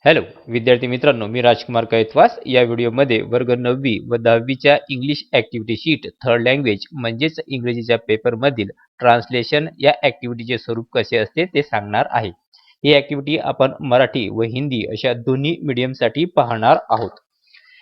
Hello विद्यार्थी मित्रांनो, मी राजकुमार कैतवास. या व्हिडिओमध्ये वर्ग 9वी व 10वीच्या English activity sheet third language म्हणजेच इंग्रजीच्या पेपरमधील ट्रान्सलेशन या ॲक्टिव्हिटीचे स्वरूप कसे असते ते सांगणार आहे. ही ॲक्टिव्हिटी आपण मराठी व हिंदी अशा दोन्ही मीडियमसाठी पाहणार आहोत.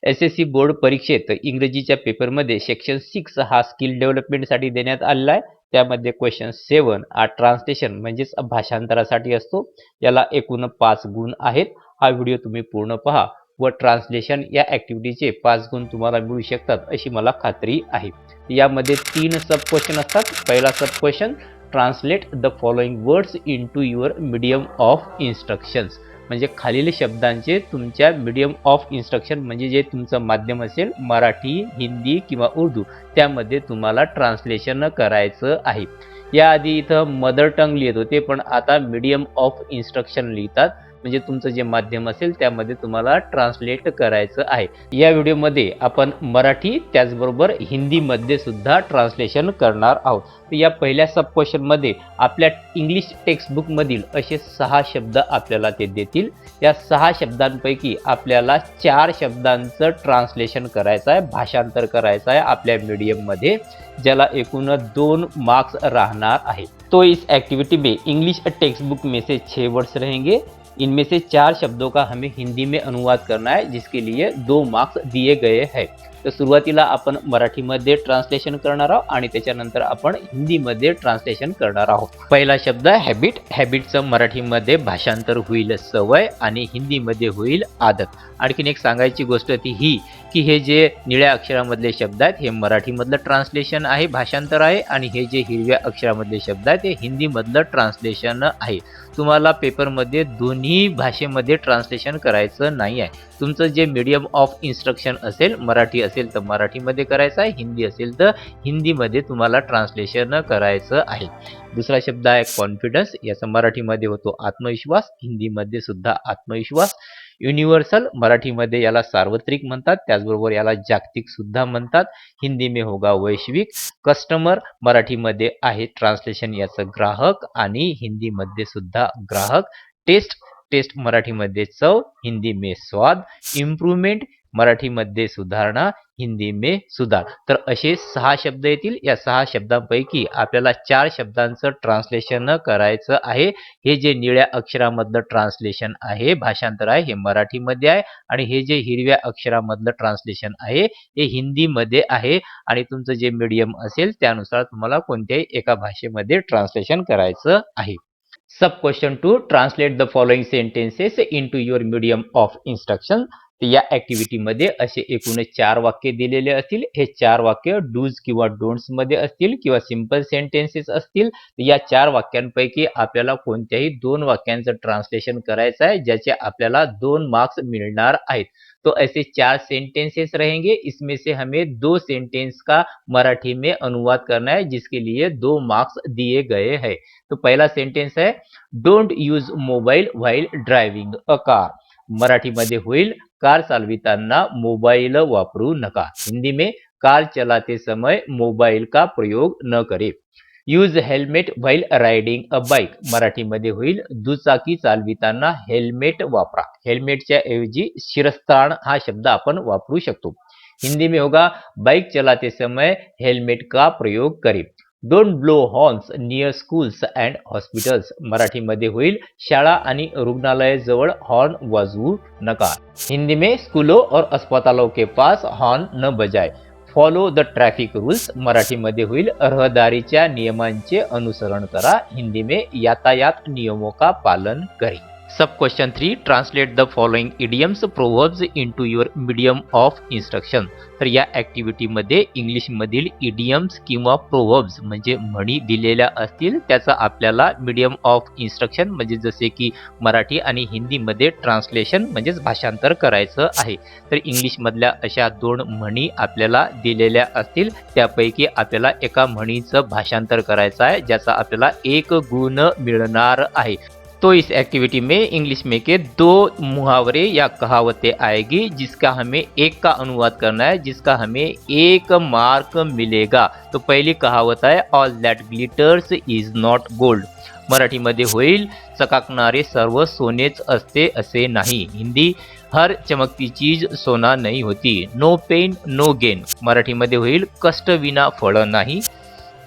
SSC बोर्ड परीक्षेत इंग्रजीच्या पेपरमध्ये सेक्शन 6 हा स्किल डेव्हलपमेंटसाठी देण्यात आलेला आहे. त्यामध्ये क्वेश्चन 7 हा ट्रान्सलेशन म्हणजेच भाषांतरासाठी असतो. याला एकूण 5 गुण आहेत. हा व्हिडिओ तुम्ही पूर्ण पहा व ट्रान्सलेशन या ॲक्टिव्हिटीचे 5 गुण तुम्हाला मिळू शकतात अशी मला खात्री आहे. यामध्ये 3 सब क्वेश्चन असतात. पहिला sub question, translate the following words into your medium of instructions, म्हणजे खालील शब्दांचे तुमच्या मीडियम ऑफ इन्स्ट्रक्शन म्हणजे जे तुमचं माध्यम असेल मराठी, हिंदी किंवा उर्दू त्यामध्ये तुम्हाला ट्रान्सलेशन करायचं आहे. याआधी इथं मदर टंग लिहित होते, पण आता मीडियम ऑफ इन्स्ट्रक्शन लिहितात, म्हणजे तुमचं जे माध्यम असेल त्यामध्ये तुम्हाला ट्रान्सलेट करायचं आहे. या व्हिडिओमध्ये आपण मराठी त्याचबरोबर हिंदीमध्ये सुद्धा ट्रान्सलेशन करणार आहोत. तर या पहिल्या सब क्वेश्चनमध्ये आपल्या इंग्लिश टेक्स्टबुकमधील असे 6 शब्द आपल्याला ते देतील. या 6 शब्दांपैकी आपल्याला 4 शब्दांचं ट्रान्सलेशन करायचं आहे, भाषांतर करायचं आहे आपल्या मीडियममध्ये, ज्याला एकूण 2 मार्क्स रहना है। तो इस एक्टिविटी में इंग्लिश टेक्स्ट बुक में से 6 वर्ड्स रहेंगे। इनमें से 4 शब्दों का हमें हिंदी में अनुवाद करना है, जिसके लिए 2 मार्क्स दिए गए हैं। तर सुरुवातीला आपण मराठीमध्ये ट्रान्सलेशन करणार आहोत आणि त्याच्यानंतर आपण हिंदीमध्ये ट्रान्सलेशन करणार आहोत. पहिला शब्द हॅबिट. हॅबिटचं मराठीमध्ये भाषांतर होईल सवय आणि हिंदीमध्ये होईल आदत. आणखीन एक सांगायची गोष्ट ती ही की हे जे निळ्या अक्षरामधले शब्द आहेत हे मराठीमधलं ट्रान्सलेशन आहे, भाषांतर आहे, आणि हे जे हिरव्या अक्षरामधले शब्द आहेत हे हिंदीमधलं ट्रान्सलेशन आहे. तुम्हाला पेपरमध्ये दोन्ही भाषेमध्ये ट्रान्सलेशन करायचं नाही आहे. तुमचं जे मीडियम ऑफ इन्स्ट्रक्शन असेल, मराठी असेल तर मराठीमध्ये करायचं आहे, हिंदी असेल तर हिंदीमध्ये तुम्हाला ट्रान्सलेशन करायचं आहे. दुसरा शब्द आहे कॉन्फिडन्स. याचा मराठीमध्ये होतो आत्मविश्वास, हिंदीमध्ये सुद्धा आत्मविश्वास. युनिव्हर्सल, मराठीमध्ये याला सार्वत्रिक म्हणतात, त्याचबरोबर याला जागतिक सुद्धा म्हणतात. हिंदी में होगा वैश्विक. कस्टमर, मराठीमध्ये आहे ट्रान्सलेशन याचं ग्राहक आणि हिंदीमध्ये सुद्धा ग्राहक. टेस्ट, टेस्ट मराठीमध्ये चव, हिंदी में स्वाद. इम्प्रूव्हमेंट, मराठीमध्ये सुधारणा, हिंदी में सुधार. तर असे 6 शब्द येतील. या 6 शब्दांपैकी आपल्याला 4 शब्दांचं ट्रान्सलेशन करायचं आहे. हे जे निळ्या अक्षरामधलं ट्रान्सलेशन आहे, भाषांतर आहे, हे मराठीमध्ये आहे, आणि हे जे हिरव्या अक्षरामधलं ट्रान्सलेशन आहे हे हिंदीमध्ये आहे. आणि तुमचं जे मीडियम असेल त्यानुसार तुम्हाला कोणत्याही एका भाषेमध्ये ट्रान्सलेशन करायचं आहे. Sub question 2, translate the following sentences into your medium of instruction. या ॲक्टिव्हिटीमध्ये असे एकूण 4 वाक्य दिलेले असतील. हे 4 वाक्य डूज किंवा डोंट्स मध्ये असतील किंवा सिंपल सेंटेन्सेस असतील. या 4 वाक्यांपैकी आपल्याला कोणत्याही 2 वाक्यांचं ट्रान्सलेशन करायचं आहे, ज्याचे आपल्याला 2 मार्क्स मिळणार आहेत. तो ऐसे 4 सेंटेंसेस रहेंगे. इसमें से हमें 2 सेंटेंस का मराठी में अनुवाद करना है, जिसके लिए 2 मार्क्स दिए गए हैं. तो पहला सेंटेंस है, don't use mobile while driving a car. मराठीमध्ये होईल, कार चालविताना मोबाईल वापरू नका. हिंदी में, कार चलाते समय मोबाइल का प्रयोग न करे. Use helmet while riding a bike. मराठीमध्ये होईल, दुचाकी चालविताना हेल्मेट वापरा. हेल्मेटच्या ऐवजी शिरस्त्राण हा शब्द आपण वापरू शकतो. हिंदी में होगा, बाइक चलाते समय हेल्मेट का प्रयोग करें. Don't blow horns near schools and hospitals. मराठीमध्ये होईल, शाळा आणि रुग्णालयाजवळ हॉर्न वाजवू नका. हिंदी में, स्कूलों और अस्पतालों के पास हॉर्न न बजाए. Follow the traffic rules. मराठीमध्ये होईल, रहदारीच्या नियमांचे अनुसरण करा. हिंदी में, यातायात नियमों का पालन करें. Sub question 3, translate the following idioms proverbs into your medium of instruction. तर या ॲक्टिव्हिटीमध्ये इंग्लिशमधील इडियम्स किंवा प्रोव्हर्ब्स म्हणजे म्हणी दिलेल्या असतील, त्याचा आपल्याला मीडियम ऑफ इन्स्ट्रक्शन म्हणजे जसे की मराठी आणि हिंदीमध्ये ट्रान्सलेशन म्हणजेच भाषांतर करायचं आहे. तर इंग्लिशमधल्या अशा 2 म्हणी आपल्याला दिलेल्या असतील. त्यापैकी आपल्याला एका म्हणीचं भाषांतर करायचं आहे, ज्याचा आपल्याला 1 गुण मिळणार आहे. तो इस एक्टिविटी में इंग्लिश में के 2 मुहावरे या कहावतें आएगी जिसका हमें एक का अनुवाद करना है, जिसका हमें 1 मार्क मिलेगा। तो पहिली कहावत आहे all that glitters is not gold. मराठीमध्ये होईल चकाकणारे सर्व सोनेच असते असे नाही। हिंदी हर चमकती चीज सोना नहीं होती। No pain no gain. मराठीमध्ये होईल कष्ट विना फळ नाही,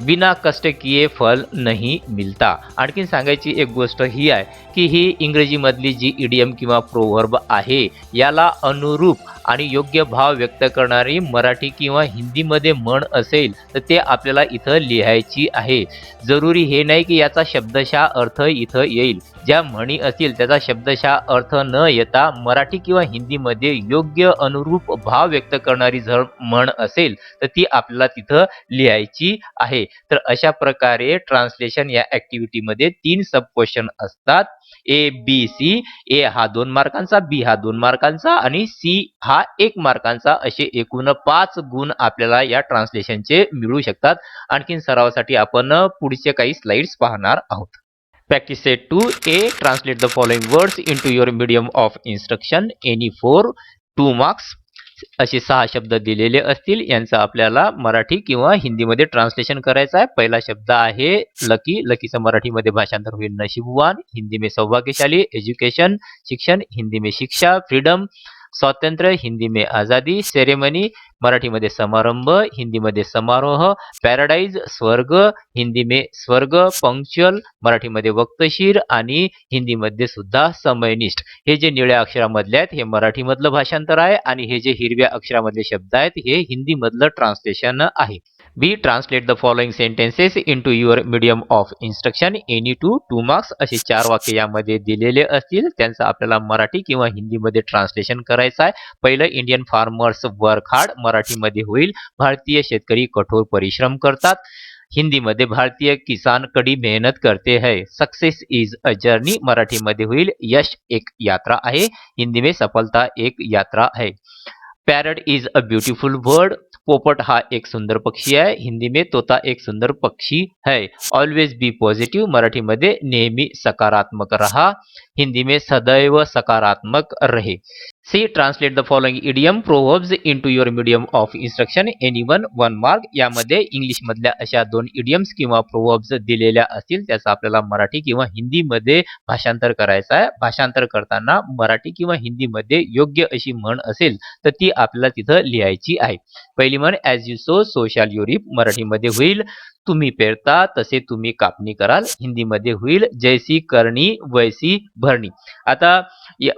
बिना कष्ट किए फल नहीं मिलता। आणखीन सांगायची एक गोष्ट ही आहे की ही इंग्रजीमधली जी इडियम किंवा प्रोव्हर्ब आहे याला अनुरूप आणि योग्य भाव व्यक्त करणारी मराठी किंवा हिंदीमध्ये म्हण असेल तर ते आपल्याला इथं लिहायची आहे। जरुरी हे नाही की याचा शब्दशः अर्थ इथं येईल। ज्या म्हणी असतील त्याचा शब्दशः अर्थ न येता मराठी किंवा हिंदीमध्ये योग्य अनुरूप भाव व्यक्त करणारी जर म्हण असेल तर ती आपल्याला तिथं लिहायची आहे। तर अशा प्रकारे ट्रान्सलेशन या ॲक्टिव्हिटीमध्ये 3 सब क्वेश्चन असतात। A B C. ए हा 2 मार्कांचा, बी हा 2 मार्कांचा आणि सी हा 1 मार्कांचा, असे एकूण 5 गुण आपल्याला या ट्रान्सलेशनचे मिळू शकतात। आणखीन सरावासाठी आपण पुढचे काही स्लाइड्स पाहणार आहोत। Practice set 2. A. Translate the following words into your medium of instruction. Any 4 2 marks. असे 6 शब्द दिलेले असतील, यांचं आपल्याला मराठी किंवा हिंदीमध्ये ट्रान्सलेशन करायचं आहे। पहिला शब्द आहे लकी। लकीचं मराठीमध्ये भाषांतर होईल नशीबवान। हिंदी में सौभाग्यशाली। एज्युकेशन शिक्षण। हिंदी में शिक्षा। फ्रीडम स्वातंत्र्य। हिंदी में आजादी। सेरेमनी मराठीमध्ये समारंभ, हिंदीमध्ये समारोह। पॅराडाइज स्वर्ग, हिंदी में स्वर्ग। पंक्च्युअल मराठीमध्ये वक्तशीर आणि हिंदीमध्ये सुद्धा समयनिष्ठ। हे जे निळ्या अक्षरामधले आहेत हे मराठीमधलं भाषांतर आहे आणि हे जे हिरव्या अक्षरामधले शब्द आहेत हे हिंदीमधलं ट्रान्सलेशन आहे। B. Translate the following sentences into your medium of instruction. Any 2 marks. असे 4 वाक्य यामध्ये दिलेले असतील, त्यांचं आपल्याला मराठी किंवा हिंदीमध्ये ट्रान्सलेशन करायचं आहे। पहिलं इंडियन फार्मर्स वर्क हार्ड। मराठीमध्ये होईल भारतीय शेतकरी कठोर परिश्रम करतात। हिंदीमध्ये भारतीय किसान कड़ी मेहनत करते हैं। सक्सेस इज अ जर्नी मराठीमध्ये होईल यश एक यात्रा आहे। हिंदी में सफलता एक यात्रा है। Parrot is a beautiful bird. पोपट हा एक सुंदर पक्षी आहे। हिंदी में तोता एक सुंदर पक्षी है। ऑलवेज बी पॉझिटिव्ह मराठीमध्ये नेहमी सकारात्मक रहा। हिंदी में सदैव सकारात्मक रहे। C. Translate the following idiom proverbs into your medium of instruction. Anyone 1 mark. यामध्ये इंग्लिशमधल्या अशा 2 इडियम्स किंवा प्रोव्हर्ब्स दिलेल्या असतील, त्याचं आपल्याला मराठी किंवा हिंदीमध्ये भाषांतर करायचं आहे। भाषांतर करताना मराठी किंवा हिंदीमध्ये योग्य अशी म्हण असेल तर ती आपल्याला तिथं लिहायची आहे। पहिली म्हण as you sow so shall you reap. मराठीमध्ये होईल तुम्ही पेरता तसे तुम्ही कापणी कराल। हिंदीमध्ये होईल जैसी करणी वैसी भरणी। आता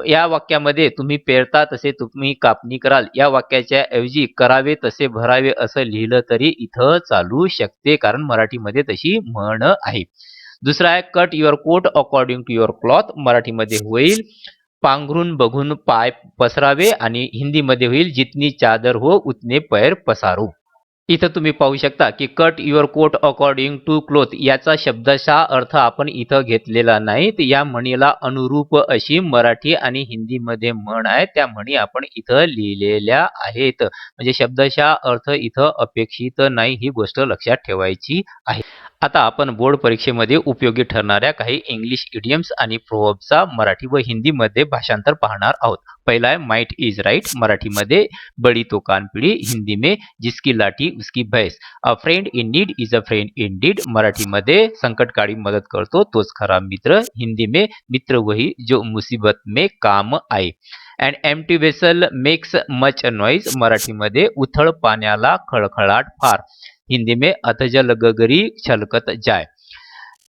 या वाक्यामध्ये तुम्ही पेरता तसे तुम्ही कापणी कराल या वाक्याच्या ऐवजी करावे तसे भरावे असं लिहिलं तरी इथं चालू शकते, कारण मराठीमध्ये तशी म्हण आहे। दुसरा आहे cut your coat according to your cloth. मराठीमध्ये होईल पांघरून बघून पाय पसरावे आणि हिंदीमध्ये होईल जितनी चादर हो उतने पैर पसारो। इथं तुम्ही पाहू शकता की cut your coat according to cloth याचा शब्दशः अर्थ आपण इथं घेतलेला नाही। तर या म्हणीला अनुरूप अशी मराठी आणि हिंदीमध्ये म्हण आहे, त्या म्हणी आपण इथं लिहिलेल्या आहेत। म्हणजे शब्दशः अर्थ इथं अपेक्षित नाही, ही गोष्ट लक्षात ठेवायची आहे। आता आपण बोर्ड परीक्षेमध्ये उपयोगी ठरणाऱ्या काही इंग्लिश इडियम्स आणि प्रोव्हर्ब्सचा मराठी व हिंदीमध्ये भाषांतर पाहणार आहोत। पहिला आहे माइट इज राइट। मराठीमध्ये बडी तो कान पिढी। हिंदी में जिसकी लाठी उसकी भैंस। अ friend in need is a friend in deed. मराठीमध्ये संकटकाळी मदत करतो तोच खरा मित्र। हिंदी में मित्र वही जो मुसीबत में काम आए। And empty vessel makes much noise. मराठीमध्ये उथळ पाण्याला खळखळाट फार। हिंदी में अतजल गगरी छलकत जाय।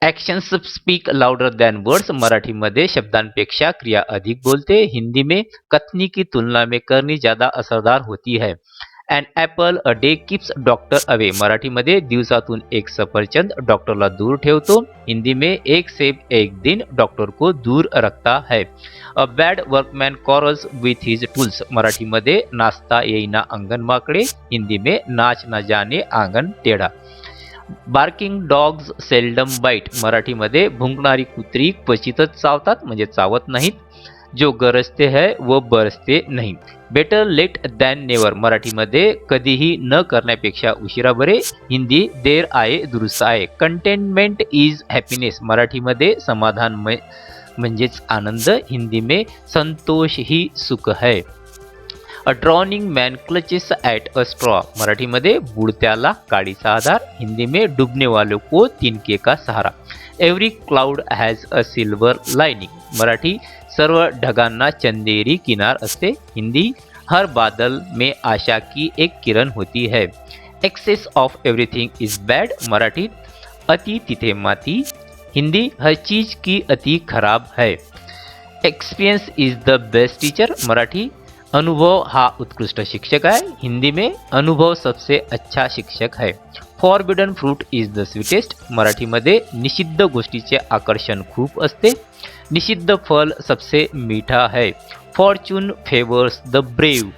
Actions speak louder than words. मराठीमध्ये शब्दांपेक्षा क्रिया अधिक बोलते। हिंदी में कथनी की तुलना में करनी ज्यादा असरदार होती है। An apple a day keeps doctor away. मराठीमध्ये दिवसातून एक सफरचंद डॉक्टरला दूर ठेवतो। हिंदी में एक सेब एक दिन डॉक्टर को दूर रखता है। A bad workman quarrels with his tools. मराठीमध्ये नाचता येईना अंगण वाकडे। हिंदी में नाच न जाने आंगन टेढ़ा। Barking dogs seldom bite. मराठीमध्ये भुंकणारी कुत्री क्वचितच चावतात, म्हणजे चावत नाहीत। जो गरजते है वो बरसते नहीं। Better late than never. मराठीमध्ये कधीही न करण्यापेक्षा उशिरा बरे। हिंदी देर आए दुरुस्त आए। Containment is happiness. मराठीमध्ये समाधान म्हणजेच आनंद. हिंदी में संतोष ही सुख है. A drowning man clutches at a straw. मराठीमध्ये बुडत्याला काडीचा आधार. हिंदी में डूबने वालों को तिनके का सहारा. Every cloud has a silver lining. मराठी सर्व ढगांना चंदेरी किनार असते. हिंदी हर बादल में आशा की एक किरण होती है. Excess of everything is bad. Marathi अति तिथे माती. हिंदी हर चीज की अति खराब है. Experience is the best teacher. Marathi अनुभव हा उत्कृष्ट शिक्षक आहे. हिंदी में अनुभव सबसे अच्छा शिक्षक है. Forbidden fruit is the sweetest. मराठीमध्ये निषिद्ध गोष्टीचे आकर्षण खूप असते. निषिद्ध फल सबसे मीठा है. Fortune favours the brave.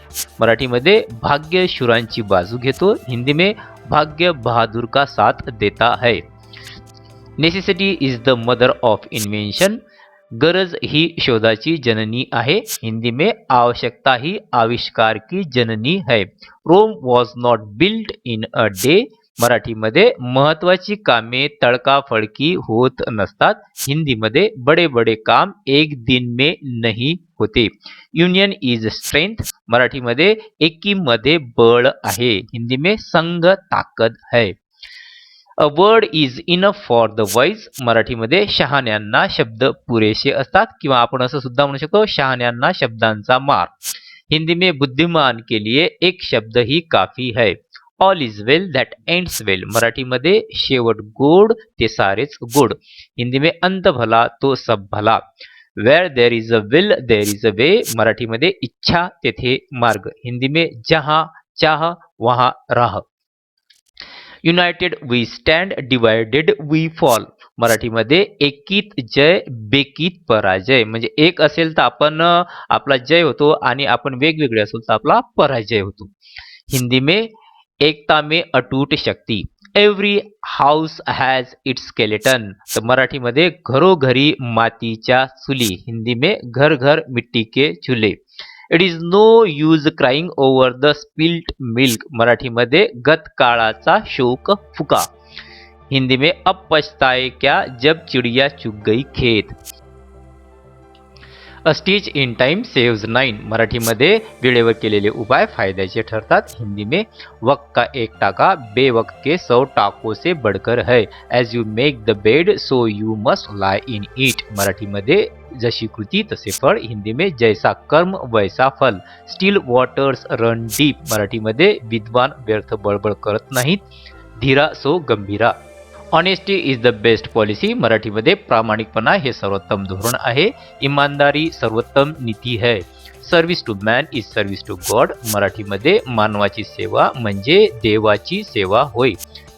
मराठीमध्ये भाग्य शुरांची बाजू घेतो. हिंदी में भाग्य बहादूर का साथ देता है. Necessity is the mother of invention. गरज ही शोधाची जननी आहे. हिंदी में आवश्यकता ही आविष्कार की जननी है. Rome was not build in a day. मराठीमध्ये महत्वाची कामे तडकाफडकी होत नसतात. हिंदीमध्ये बडे बडे काम एक दिन में नहीं होते. Union is strength. मराठीमध्ये एकीमध्ये बळ आहे. हिंदी में संघ ताकद है. A word is enough for the wise. मराठीमध्ये शहाण्यांना शब्द पुरेसे असतात किंवा आपण असं सुद्धा म्हणू शकतो शहाण्यांना शब्दांचा मार. हिंदी में बुद्धिमान के लिए एक शब्द ही काफी है. All is well that ends well. मराठीमध्ये शेवट गोड ते सारेच गोड. हिंदी में अंत भला तो सब भला. Where there is a will there is a way. मराठीमध्ये इच्छा तेथे मार्ग. हिंदी में जहां चाह वहां राह. United we stand divided we fall. मराठीमध्ये एकीत जय बेकीत पराजय. म्हणजे एक असेल तर आपण आपला जय होतो आणि आपण वेगवेगळे असेल तर आपला पराजय होतो. हिंदी में एकता में अटूट शक्ती. Every house has its skeleton. तर मराठीमध्ये घरोघरी मातीच्या चुली. हिंदी में घर घर मिट्टी के चूल्हे. It is no use crying over the spilt milk. मराठीमध्ये गतकाळाचा शोक फुका. हिंदी में अब पछताए क्या जब चिड़िया चुग गई खेत. अ स्टिच इन टाइम सेव्स 9. मराठीमध्ये वेळेवर केलेले उपाय फायद्याचे ठरतात. हिंदी में वक्त का एक टाका बेवक्त के 100 टाकों से बढ़कर है. As you make the bed so you must Lai in it. मराठीमध्ये जशी कृती तसे फळ. हिंदी में जैसा कर्म वैसा फल. Still waters run deep. मराठीमध्ये विद्वान व्यर्थ बळबळ करत नाहीत. धीरा सो गंभीरा. Honesty is the best policy. मराठीमध्ये प्रामाणिकपणा हे सर्वोत्तम धोरण आहे. इमानदारी सर्वोत्तम नीती है. Service to man is service to God. मराठीमध्ये मानवाची सेवा म्हणजे देवाची सेवा होय.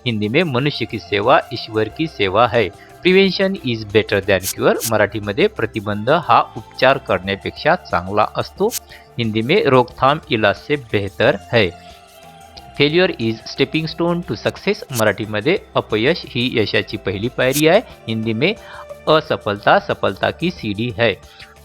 हिंदी में मनुष्य की सेवा ईश्वर की सेवा है. Prevention is better than cure. मराठीमध्ये प्रतिबंध हा उपचार करण्यापेक्षा चांगला असतो. हिंदी में रोकथाम इलाज से बेहतर है. Failure is stepping stone to success. मराठीमध्ये अपयश ही यशाची पहिली पायरी आहे. हिंदी में असफलता सफलता की सीडी है.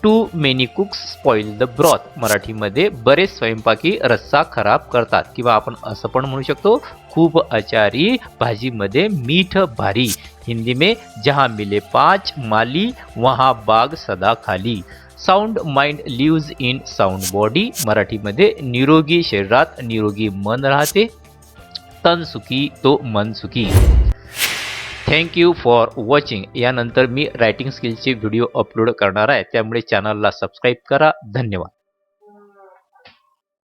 Too many cooks spoil the broth. मराठीमध्ये बरेच स्वयंपाकी रस्सा खराब करतात किंवा आपण असं पण म्हणू शकतो खूप आचारी भाजीमध्ये मीठ भारी. हिंदी में जहां मिले 5 माली वहां बाग सदा खाली. Sound mind lives in sound body. मराठीमध्ये निरोगी शरीरात निरोगी मन राहते. तन सुखी तो मन सुखी. Thank you for watching. यानंतर मी रायटिंग स्किलचे व्हिडिओ अपलोड करणार आहे त्यामुळे चॅनलला सबस्क्राईब करा. धन्यवाद.